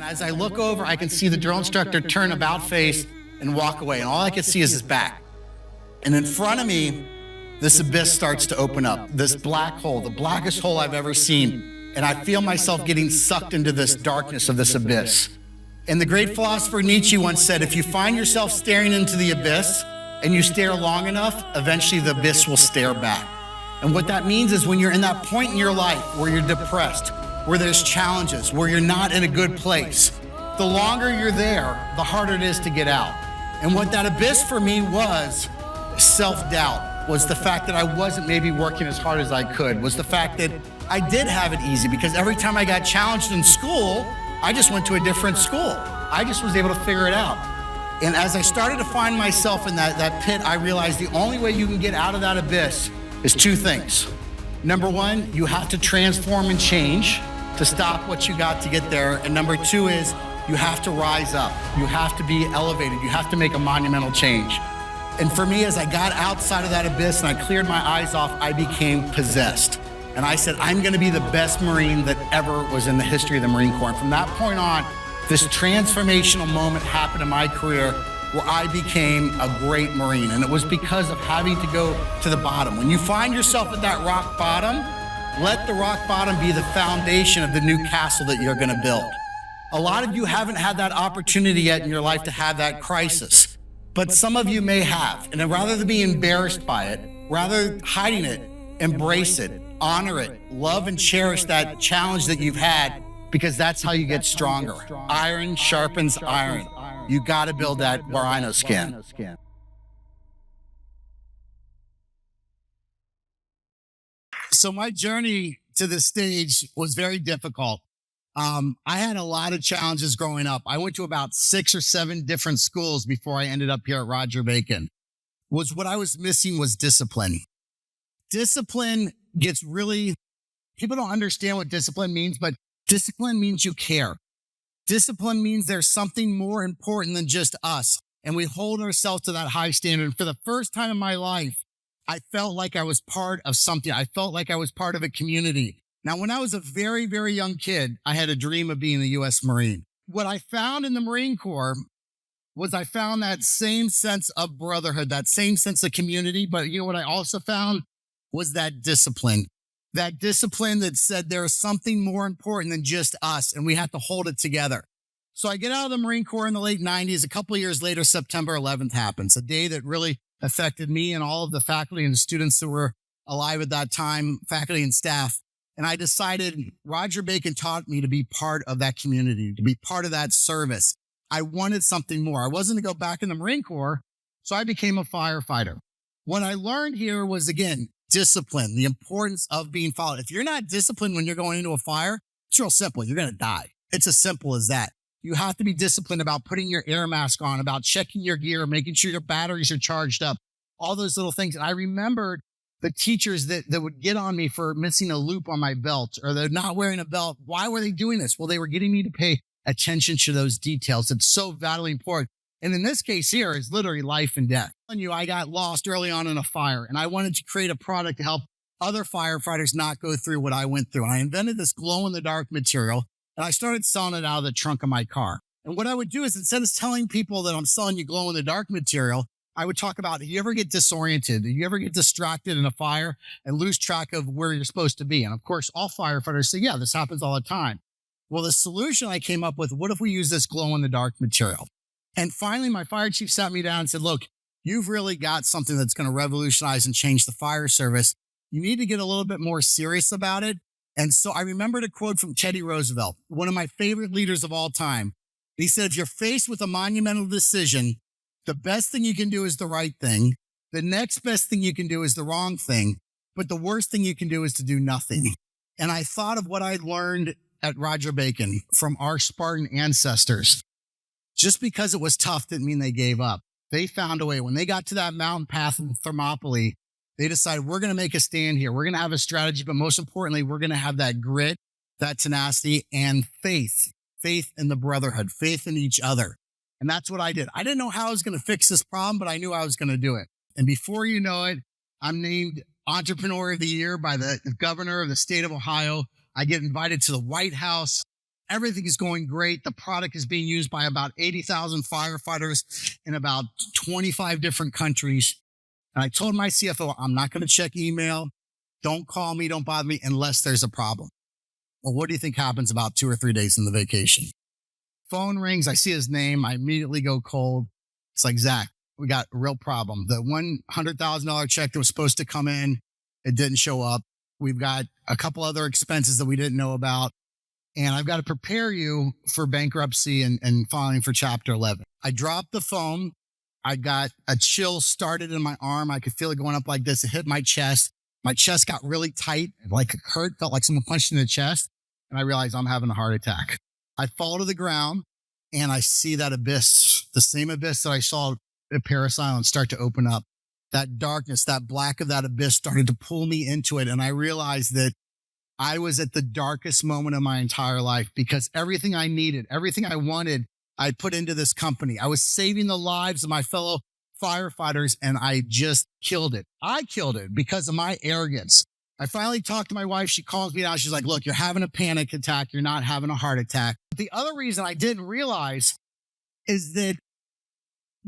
And as I look over, I can see the drill instructor turn about face and walk away. And all I can see is his back. And in front of me, this abyss starts to open up, this black hole, the blackest hole I've ever seen. And I feel myself getting sucked into this darkness of this abyss. And the great philosopher Nietzsche once said, if you find yourself staring into the abyss and you stare long enough, eventually the abyss will stare back. And what that means is when you're in that point in your life where you're depressed, where there's challenges, where you're not in a good place, the longer you're there, the harder it is to get out. And what that abyss for me was self-doubt, was the fact that I wasn't maybe working as hard as I could, was the fact that I did have it easy because every time I got challenged in school, I just went to a different school. I just was able to figure it out. And as I started to find myself in that pit, I realized the only way you can get out of that abyss is two things. Number one, you have to transform and change to stop what you got to get there. And number two is you have to rise up. You have to be elevated. You have to make a monumental change. And for me, as I got outside of that abyss and I cleared my eyes off, I became possessed. And I said, I'm gonna be the best Marine that ever was in the history of the Marine Corps. And from that point on, this transformational moment happened in my career where I became a great Marine. And it was because of having to go to the bottom. When you find yourself at that rock bottom, let the rock bottom be the foundation of the new castle that you're gonna build. A lot of you haven't had that opportunity yet in your life to have that crisis, but some of you may have. And rather than be embarrassed by it, rather hiding it, embrace it, honor it, love and cherish that challenge that you've had, because that's how you get stronger. Iron sharpens iron. You gotta build that rhino skin. So my journey to this stage was very difficult. I had a lot of challenges growing up. I went to about 6 or 7 different schools before I ended up here at Roger Bacon. What I was missing was discipline. Discipline gets really, people don't understand what discipline means, but discipline means you care. Discipline means there's something more important than just us. And we hold ourselves to that high standard. And for the first time in my life, I felt like I was part of something. I felt like I was part of a community. Now, when I was a very, very young kid, I had a dream of being a U.S. Marine. What I found in the Marine Corps was I found that same sense of brotherhood, that same sense of community. But you know what I also found was that discipline that said there is something more important than just us, and we have to hold it together. So I get out of the Marine Corps in the late 90s. A couple of years later, September 11th happens, a day that really affected me and all of the faculty and students that were alive at that time, faculty and staff. And I decided Roger Bacon taught me to be part of that community, to be part of that service. I wanted something more. I wasn't going to go back in the Marine Corps, so I became a firefighter. What I learned here was, again, discipline, the importance of being followed. If you're not disciplined when you're going into a fire, it's real simple. You're going to die. It's as simple as that. You have to be disciplined about putting your air mask on, about checking your gear, making sure your batteries are charged up, all those little things. And I remembered the teachers that would get on me for missing a loop on my belt, or they're not wearing a belt. Why were they doing this? Well, they were getting me to pay attention to those details. It's so vitally important. And in this case here, it's literally life and death. I got lost early on in a fire, and I wanted to create a product to help other firefighters not go through what I went through. And I invented this glow-in-the-dark material, and I started selling it out of the trunk of my car. And what I would do is, instead of telling people that I'm selling you glow-in-the-dark material, I would talk about, do you ever get disoriented? Do you ever get distracted in a fire and lose track of where you're supposed to be? And of course, all firefighters say, yeah, this happens all the time. Well, the solution I came up with, what if we use this glow-in-the-dark material? And finally, my fire chief sat me down and said, look, you've really got something that's going to revolutionize and change the fire service. You need to get a little bit more serious about it. And so I remembered a quote from Teddy Roosevelt, one of my favorite leaders of all time. He said, if you're faced with a monumental decision, the best thing you can do is the right thing. The next best thing you can do is the wrong thing. But the worst thing you can do is to do nothing. And I thought of what I'd learned at Roger Bacon from our Spartan ancestors. Just because it was tough didn't mean they gave up. They found a way. When they got to that mountain path in Thermopylae, they decided, we're going to make a stand here. We're going to have a strategy, but most importantly, we're going to have that grit, that tenacity, and faith in the brotherhood, faith in each other. And that's what I did. I didn't know how I was going to fix this problem, but I knew I was going to do it. And before you know it, I'm named Entrepreneur of the Year by the governor of the state of Ohio. I get invited to the White House. Everything is going great. The product is being used by about 80,000 firefighters in about 25 different countries. And I told my CFO, I'm not going to check email. Don't call me. Don't bother me unless there's a problem. Well, what do you think happens about 2 or 3 days in the vacation? Phone rings. I see his name. I immediately go cold. It's like, Zach, we got a real problem. The $100,000 check that was supposed to come in, it didn't show up. We've got a couple other expenses that we didn't know about. And I've got to prepare you for bankruptcy and filing for Chapter 11. I dropped the phone. I got a chill started in my arm. I could feel it going up like this. It hit my chest. My chest got really tight, like it hurt, felt like someone punched in the chest. And I realized I'm having a heart attack. I fall to the ground and I see that abyss, the same abyss that I saw at Paris Island start to open up. That darkness, that black of that abyss started to pull me into it. And I realized that I was at the darkest moment of my entire life because everything I needed, everything I wanted, I put into this company. I was saving the lives of my fellow firefighters and I just killed it. I killed it because of my arrogance. I finally talked to my wife. She calls me out. She's like, look, you're having a panic attack. You're not having a heart attack. But the other reason I didn't realize is that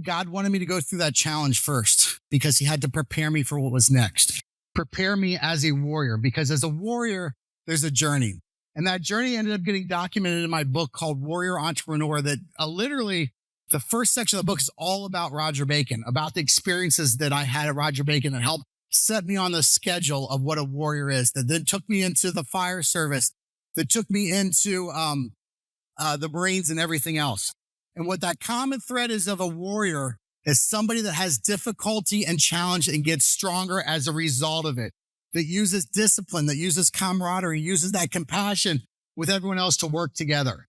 God wanted me to go through that challenge first because he had to prepare me for what was next. Prepare me as a warrior, because as a warrior, there's a journey. And that journey ended up getting documented in my book called Warrior Entrepreneur that literally the first section of the book is all about Roger Bacon, about the experiences that I had at Roger Bacon that helped set me on the schedule of what a warrior is, that then took me into the fire service, that took me into the Marines and everything else. And what that common thread is of a warrior is somebody that has difficulty and challenge and gets stronger as a result of it, that uses discipline, that uses camaraderie, uses that compassion with everyone else to work together.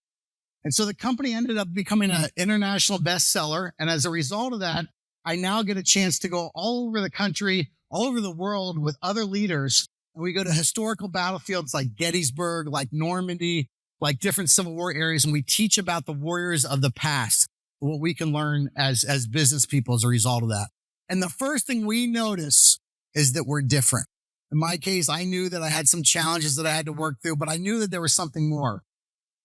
And so the company ended up becoming an international bestseller. And as a result of that, I now get a chance to go all over the country, all over the world with other leaders. And we go to historical battlefields like Gettysburg, like Normandy, like different Civil War areas. And we teach about the warriors of the past, what we can learn as business people as a result of that. And the first thing we notice is that we're different. In my case, I knew that I had some challenges that I had to work through, but I knew that there was something more.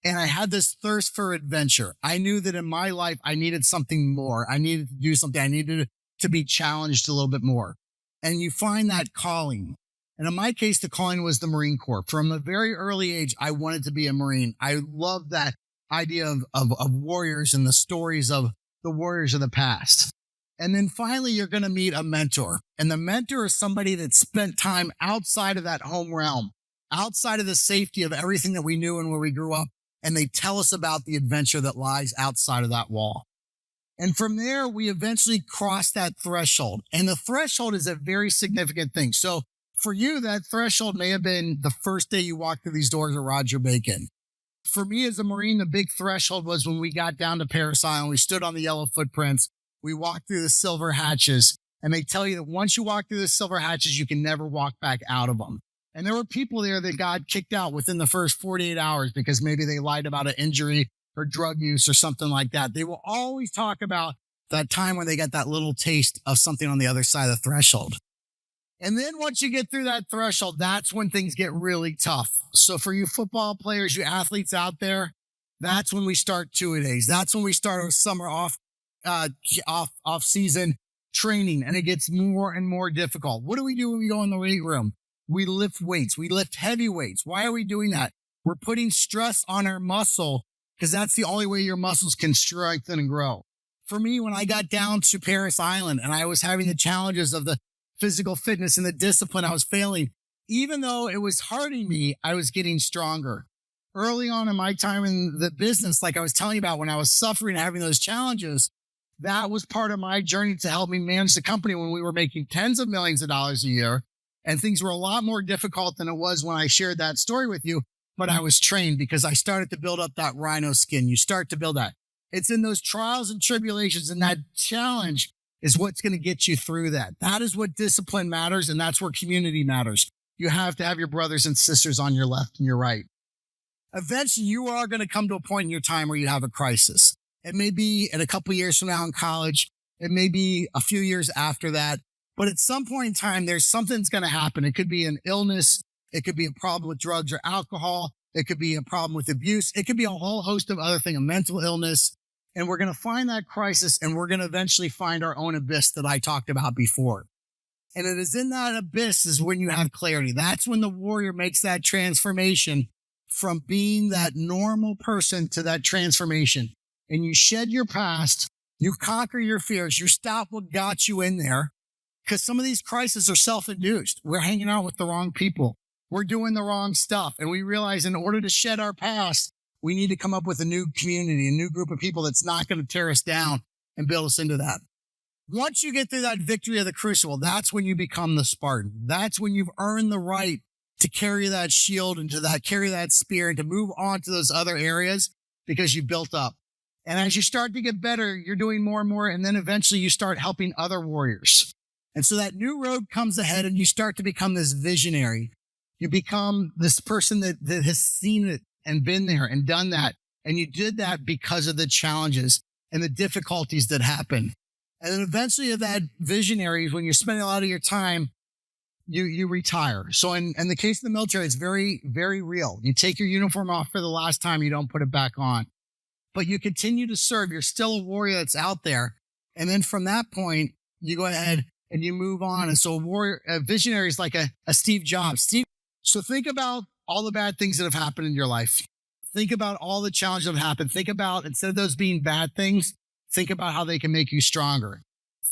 And I had this thirst for adventure. I knew that in my life, I needed something more. I needed to do something. I needed to be challenged a little bit more. And you find that calling. And in my case, the calling was the Marine Corps. From a very early age, I wanted to be a Marine. I loved that idea of warriors and the stories of the warriors of the past. And then finally, you're going to meet a mentor. And the mentor is somebody that spent time outside of that home realm, outside of the safety of everything that we knew and where we grew up. And they tell us about the adventure that lies outside of that wall. And from there, we eventually cross that threshold. And the threshold is a very significant thing. So for you, that threshold may have been the first day you walked through these doors of Roger Bacon. For me as a Marine, the big threshold was when we got down to Paris Island. We stood on the yellow footprints. We walked through the silver hatches. And they tell you that once you walk through the silver hatches, you can never walk back out of them. And there were people there that got kicked out within the first 48 hours because maybe they lied about an injury or drug use or something like that. They will always talk about that time when they got that little taste of something on the other side of the threshold. And then once you get through that threshold, that's when things get really tough. So for you football players, you athletes out there, that's when we start two-a-days. That's when we start our summer off season training, and it gets more and more difficult. What do we do when we go in the weight room? We lift weights. We lift heavy weights. Why are we doing that? We're putting stress on our muscle because that's the only way your muscles can strengthen and grow. For me, when I got down to Paris Island and I was having the challenges of the physical fitness and the discipline I was failing, even though it was hurting me, I was getting stronger. Early on in my time in the business, like I was telling you about when I was suffering and having those challenges, that was part of my journey to help me manage the company when we were making tens of millions of dollars a year. And things were a lot more difficult than it was when I shared that story with you. But I was trained because I started to build up that rhino skin. You start to build that. It's in those trials and tribulations and that challenge is what's going to get you through that. That is what discipline matters. And that's where community matters. You have to have your brothers and sisters on your left and your right. Eventually, you are going to come to a point in your time where you have a crisis. It may be in a couple of years from now in college. It may be a few years after that. But at some point in time, there's something's going to happen. It could be an illness. It could be a problem with drugs or alcohol. It could be a problem with abuse. It could be a whole host of other things, a mental illness. And we're going to find that crisis and we're going to eventually find our own abyss that I talked about before. And it is in that abyss is when you have clarity. That's when the warrior makes that transformation from being that normal person to that transformation. And you shed your past, you conquer your fears, you stop what got you in there. Because some of these crises are self-induced. We're hanging out with the wrong people. We're doing the wrong stuff. And we realize in order to shed our past, we need to come up with a new community, a new group of people that's not going to tear us down and build us into that. Once you get through that victory of the crucible, that's when you become the Spartan. That's when you've earned the right to carry that shield and carry that spear and to move on to those other areas because you built up. And as you start to get better, you're doing more and more. And then eventually you start helping other warriors. And so that new road comes ahead and you start to become this visionary. You become this person that has seen it and been there and done that. And you did that because of the challenges and the difficulties that happen. And then eventually that visionary, when you're spending a lot of your time, you retire. So in the case of the military, it's very, very real. You take your uniform off for the last time, you don't put it back on. But you continue to serve. You're still a warrior that's out there. And then from that point, you go ahead and you move on. And so a visionary is like a Steve Jobs. So think about all the bad things that have happened in your life. Think about all the challenges that have happened. Think about, instead of those being bad things, think about how they can make you stronger.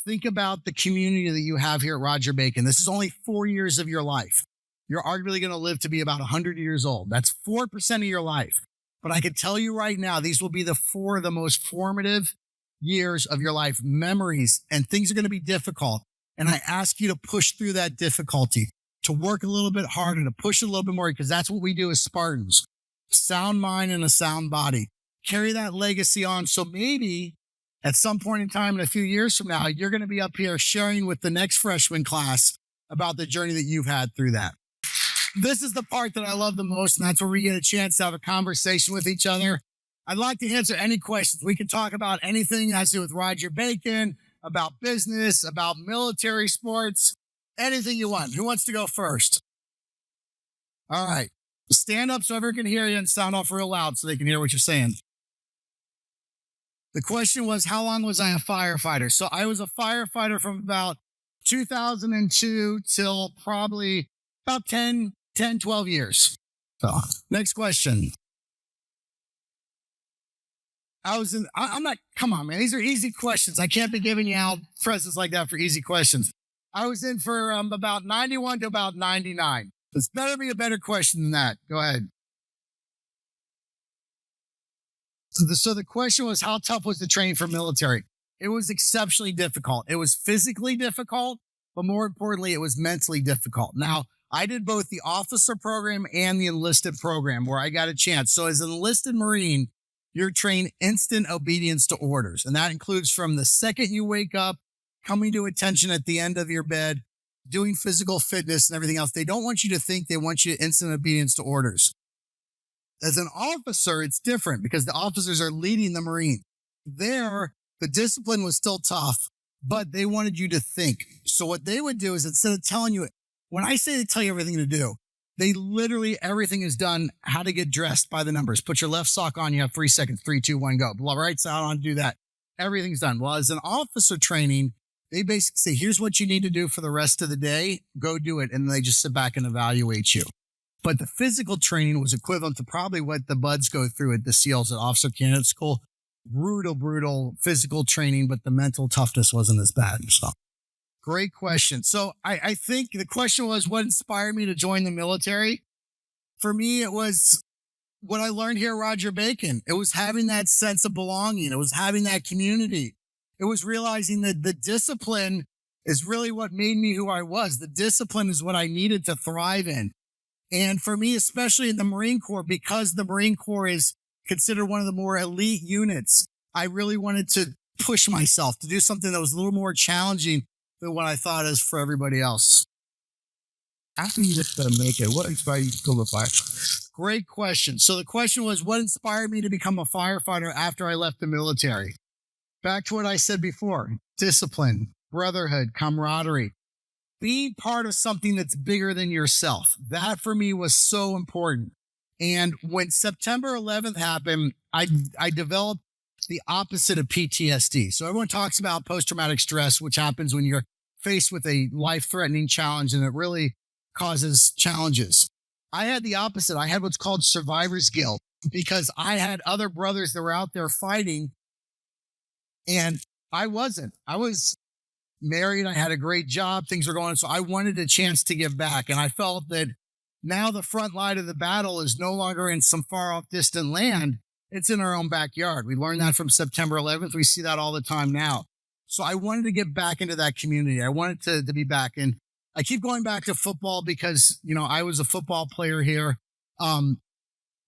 Think about the community that you have here at Roger Bacon. This is only 4 years of your life. You're arguably going to live to be about 100 years old. That's 4% of your life. But I can tell you right now, these will be the 4 of the most formative years of your life, memories, and things are going to be difficult. And I ask you to push through that difficulty, to work a little bit harder, to push a little bit more, because that's what we do as Spartans. Sound mind and a sound body. Carry that legacy on. So maybe at some point in time, in a few years from now, you're going to be up here sharing with the next freshman class about the journey that you've had through that. This is the part that I love the most, and that's where we get a chance to have a conversation with each other. I'd like to answer any questions. We can talk about anything that has to do with Roger Bacon, about business, about military sports, anything you want. Who wants to go first? All right. Stand up so everyone can hear you and sound off real loud so they can hear what you're saying. The question was, how long was I a firefighter? So I was a firefighter from about 2002 till probably about 10, 12 years. So next question. I'm not, come on, man. These are easy questions. I can't be giving you out presents like that for easy questions. I was in for about 91 to about 99. It's better be a better question than that. Go ahead. So the question was, how tough was the training for military? It was exceptionally difficult. It was physically difficult, but more importantly, it was mentally difficult. Now, I did both the officer program and the enlisted program where I got a chance. So as an enlisted Marine, you're trained instant obedience to orders. And that includes from the second you wake up, coming to attention at the end of your bed, doing physical fitness and everything else. They don't want you to think, they want you to instant obedience to orders. As an officer, it's different because the officers are leading the Marine. There, the discipline was still tough, but they wanted you to think. So what they would do is instead of telling you, when I say they tell you everything to do, they literally, everything is done, how to get dressed by the numbers. Put your left sock on, you have 3 seconds, 3, 2, 1, go. Right side on, do that. Everything's done. Well, as an officer training, they basically say, here's what you need to do for the rest of the day. Go do it. And they just sit back and evaluate you. But the physical training was equivalent to probably what the buds go through at the SEALs at Officer Candidate School. Brutal physical training, but the mental toughness wasn't as bad. So great question. So I think the question was, what inspired me to join the military? For me, it was what I learned here at Roger Bacon. It was having that sense of belonging. It was having that community. It was realizing that the discipline is really what made me who I was. The discipline is what I needed to thrive in. And for me, especially in the Marine Corps, because the Marine Corps is considered one of the more elite units, I really wanted to push myself to do something that was a little more challenging than what I thought is for everybody else. After you just make it, what inspired you to go to fire? Great question. So the question was, what inspired me to become a firefighter after I left the military? Back to what I said before, discipline, brotherhood, camaraderie. Being part of something that's bigger than yourself. That for me was so important. And when September 11th happened, I developed the opposite of PTSD. So everyone talks about post-traumatic stress, which happens when you're faced with a life-threatening challenge and it really causes challenges. I had the opposite. I had what's called survivor's guilt because I had other brothers that were out there fighting and I wasn't. I was married. I had a great job. Things were going. So I wanted a chance to give back. And I felt that now the front line of the battle is no longer in some far off distant land. It's in our own backyard. We learned that from September 11th. We see that all the time now. So I wanted to get back into that community. I wanted to be back. And I keep going back to football because, I was a football player here.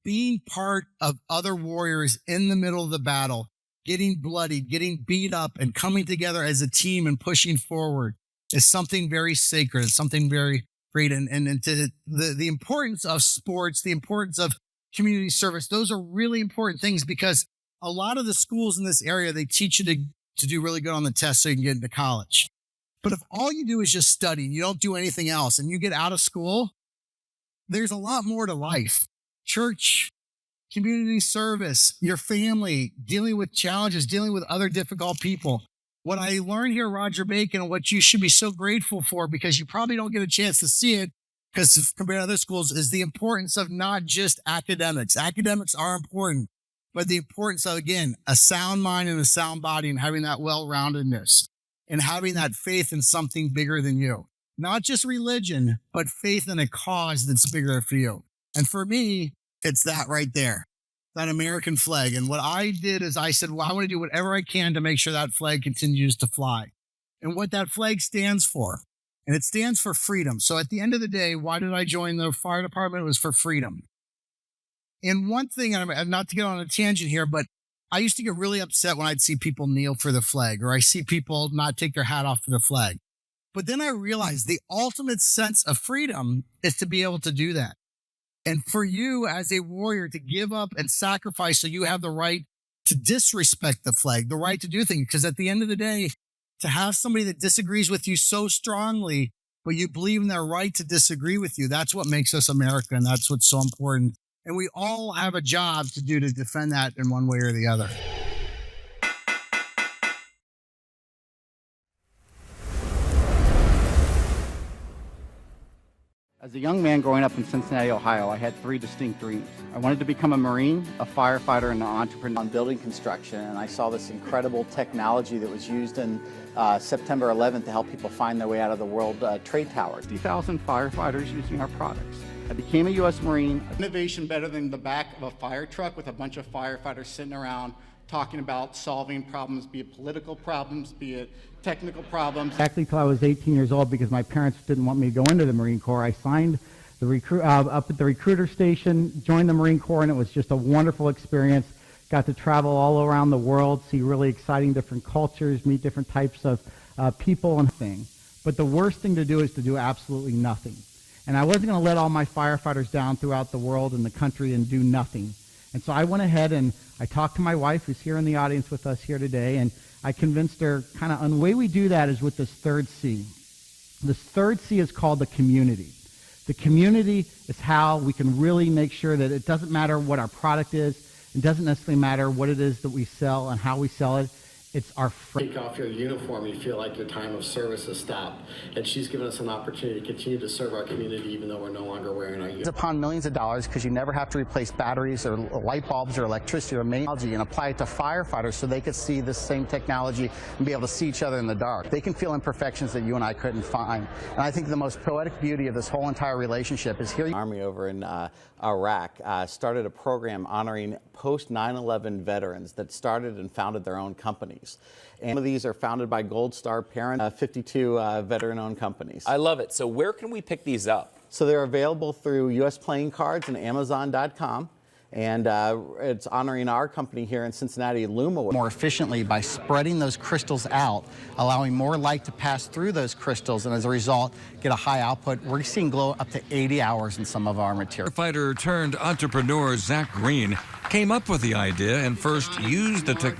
Being part of other warriors in the middle of the battle, getting bloodied, getting beat up, and coming together as a team and pushing forward is something very sacred. It's something very great. And to the importance of sports, the importance of community service, those are really important things because a lot of the schools in this area, they teach you to do really good on the test so you can get into college. But if all you do is just study and you don't do anything else and you get out of school, there's a lot more to life. Church, community service, your family, dealing with challenges, dealing with other difficult people. What I learned here, Roger Bacon, and what you should be so grateful for, because you probably don't get a chance to see it, because compared to other schools, is the importance of not just academics. Academics are important, but the importance of, again, a sound mind and a sound body and having that well-roundedness and having that faith in something bigger than you. Not just religion, but faith in a cause that's bigger for you. And for me, it's that right there, that American flag. And what I did is I said, well, I want to do whatever I can to make sure that flag continues to fly. And what that flag stands for, and it stands for freedom. So at the end of the day, why did I join the fire department? It was for freedom. And one thing, and not to get on a tangent here, but I used to get really upset when I'd see people kneel for the flag, or I see people not take their hat off for the flag. But then I realized the ultimate sense of freedom is to be able to do that. And for you as a warrior to give up and sacrifice so you have the right to disrespect the flag, the right to do things. Because at the end of the day, to have somebody that disagrees with you so strongly, but you believe in their right to disagree with you, that's what makes us America. And that's what's so important. And we all have a job to do to defend that in one way or the other. As a young man growing up in Cincinnati, Ohio, I had three distinct dreams. I wanted to become a Marine, a firefighter, and an entrepreneur on building construction, and I saw this incredible technology that was used in September 11th to help people find their way out of the World Trade Towers. 50,000 firefighters using our products. I became a U.S. Marine. Innovation better than the back of a fire truck with a bunch of firefighters sitting around talking about solving problems, be it political problems, be it technical problems. Exactly till I was 18 years old, because my parents didn't want me to go into the Marine Corps. I signed the up at the recruiter station, joined the Marine Corps, and it was just a wonderful experience. Got to travel all around the world, see really exciting different cultures, meet different types of people and things. But the worst thing to do is to do absolutely nothing. And I wasn't going to let all my firefighters down throughout the world and the country and do nothing. And so I went ahead and I talked to my wife, who's here in the audience with us here today, and I convinced her and the way we do that is with this third C. This third C is called the community. The community is how we can really make sure that it doesn't matter what our product is. It doesn't necessarily matter what it is that we sell and how we sell it. It's our friend. Take off your uniform, you feel like your time of service has stopped. And she's given us an opportunity to continue to serve our community even though we're no longer wearing our uniform. Upon millions of dollars, because you never have to replace batteries or light bulbs or electricity or technology, and apply it to firefighters so they could see the same technology and be able to see each other in the dark. They can feel imperfections that you and I couldn't find. And I think the most poetic beauty of this whole entire relationship is here. Army over in Iraq started a program honoring post 9/11 veterans that started and founded their own companies. And some of these are founded by Gold Star parents, 52 veteran-owned companies. I love it. So where can we pick these up? So they're available through U.S. Playing Cards and Amazon.com. And it's honoring our company here in Cincinnati, Luma. More efficiently by spreading those crystals out, allowing more light to pass through those crystals, and as a result, get a high output. We're seeing glow up to 80 hours in some of our material. Firefighter turned entrepreneur Zach Green came up with the idea and first used the technology